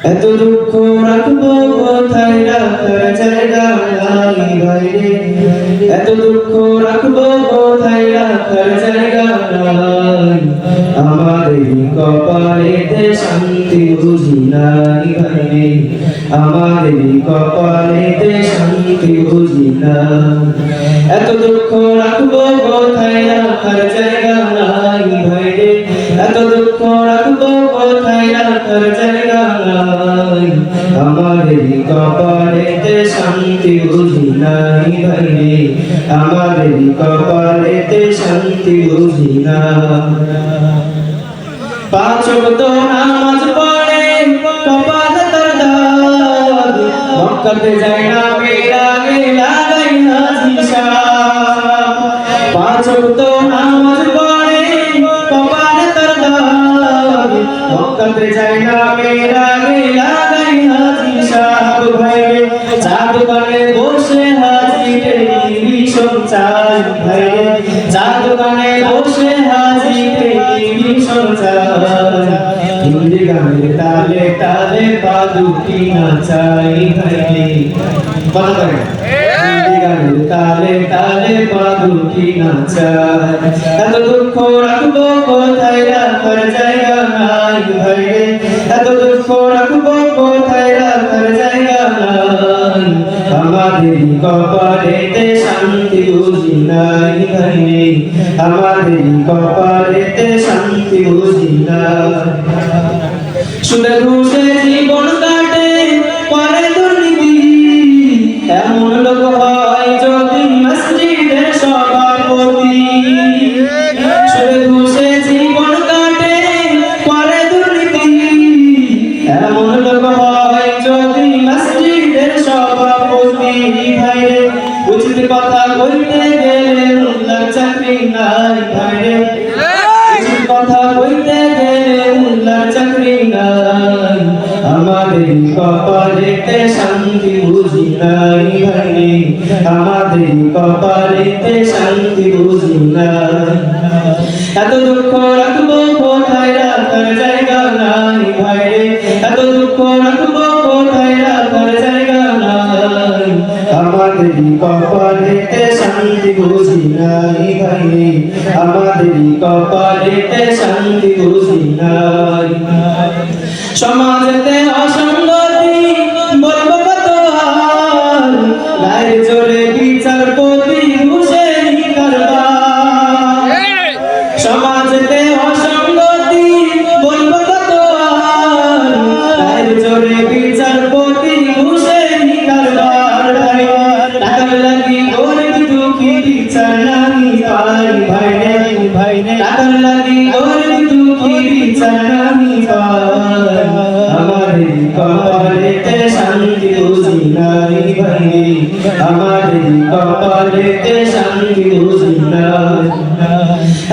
এত দুঃখ রাখবো কোথায় রাখার জায়গা নাই ভাইরে, এত দুঃখ রাখবো কোথায় রাখার জায়গা নাই। আমাদের কপালেতে শান্তি বুঝি নাই ভাইরে, আমাদের কপালেতে শান্তি বুঝি না। এত দুঃখ রাখবো কোথায় রাখার জায়গা নাই ভাইরে, এত দুঃখ রাখবো কোথায় রাখার জায়গা নাই। আমাদের কপালেতে শান্তি বুঝি নাই ভাইরে, আমাদের কপালেতে শান্তি বুঝি না। পাঁচ ওয়াক্ত নামাজ পড়ে কপাল তার দাগ, মক্কাতে যায় না বেলাগে লাগাই হাজি সাহেব। পাঁচ ওয়াক্ত নামাজ পড়ে কপাল তার দাগ, মক্কাতে যায় না বেলাগে লাগাই হাজি সাহেব। ভাইরে চা দোকানে বসে হাজি টেলিভিশন চাই, ভাইরে চা দোকানে বসে হাজি টেলিভিশন চাই। হিন্দি গানের তালে তালে পা দুটি নাচাই ভাইরে, কথা বলেন হিন্দি গানের তালে তালে পা দুটি নাচাই। এত দুঃখ রাখবো কোথায় রাখার জায়গা নাই ভাইরে, এত দুঃখ রাখবো কোথায় রাখার জায়গা নাই। আমাদের কপালেতে শান্তি বুঝি নাই ভাইরে, আমাদের কপালেতে শান্তি বুঝি না। সুদে ঘুষে জীবন কাটে করে দুর্নীতি, এমন লোক হয় যদি মসজিদের সভাপতি। সুদে ঘুষে জীবন কাটে করে দুর্নীতি, এমন লোক হয় যদি মসজিদের সভাপতি। ভাইরে উচিত কথা বলতে গেলে মোল্লার চাকরি নাই ভাইরে, উচিত কথা বলতে গেলে মোল্লার চাকরি নাই। আমাদের কপালেতে শান্তি বুঝি নাই ভাইরে, আমাদের কপালেতে শান্তি বুঝি নাই। এত দুঃখ রাখবো কোথায় রাখার জায়গা নাই ভাইরে, এত দুঃখ রাখবো কোথায় রাখার জায়গা নাই। আমাদের কপালেতে শান্তি বুঝি নাই ভাইরে, আমাদের কপালেতে শান্তি বুঝি নাই। সমাজেতে অসঙ্গতি বলবো কত আর, গায়ের জোরে বিচারপতি ঘুষের কারবার। সমাজেতে অসঙ্গতি বলবো কত আর, গায়ের জোরে বিচারপতি ঘুষের কারবার। টাকার লাগি গরিব দুঃখী বিচার নামি পাই ভাইরে, ভাইরে টাকার লাগি গরিব দুঃখী বিচার নামি পাই। আমাদের কপালেতে শান্তি বুঝি নাই ভাইরে, আমাদের কপালেতে শান্তি বুঝি নাই।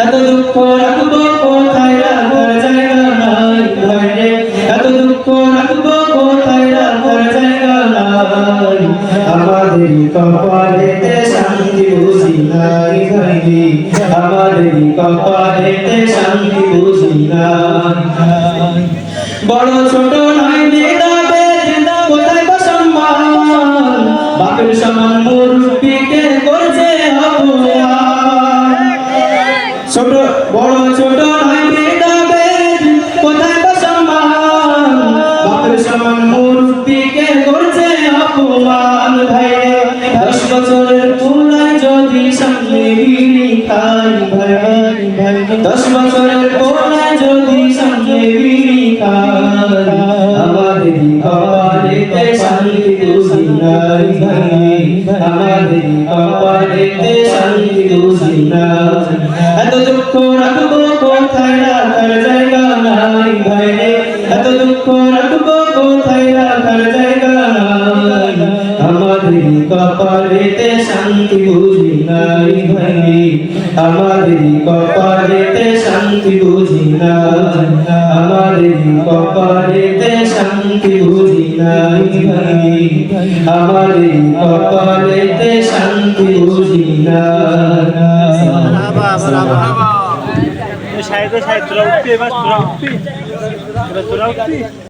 এত দুঃখ রাখবো কোথায় রাখার জায়গা নাই ভাইরে, এত দুঃখ রাখবো কোথায় রাখার জায়গা নাই। আমাদের কপালেতে শান্তি বুঝি নাই ভাইরে, আমাদের কপালেতে শান্তি বুঝি নাই। বড় ছোট নাই ভেদাভেদ কোথায় গো সম্মান, বাপের সমান মুরব্বিকে করছে অপমান। ছোট বড় ছোট নাই ভেদাভেদ কোথায় গো সম্মান, বাপের সমান মুরব্বিকে করছে অপমান। ভাইরে 10 বছরের পোলায় যদি সামনে বিড়ি খাই ভাই, 10 বছরের পোলায় যদি সামনে বিড়ি খাই। আমাদের কপালেতে শান্তি বুঝি নাই ভাই, আমাদের কপালেতে শান্তি বুঝি নাই। এত দুঃখ রাখবো কোথায় রাখার জায়গা নাই ভাইরে, এত দুঃখ রাখবো কোথায় রাখার জায়গা নাই। আমাদের কপালেতে শান্তি বুঝি নাই ভাইরে, আমাদের কপালেতে শান্তি বুঝি নাই, আমাদের কপালেতে শান্তি বুঝি নাই ভাইরে, আমাদের কপালেতে শান্তি বুঝি নাই। शायद शायद तुरा उठती है बस तुरा उठती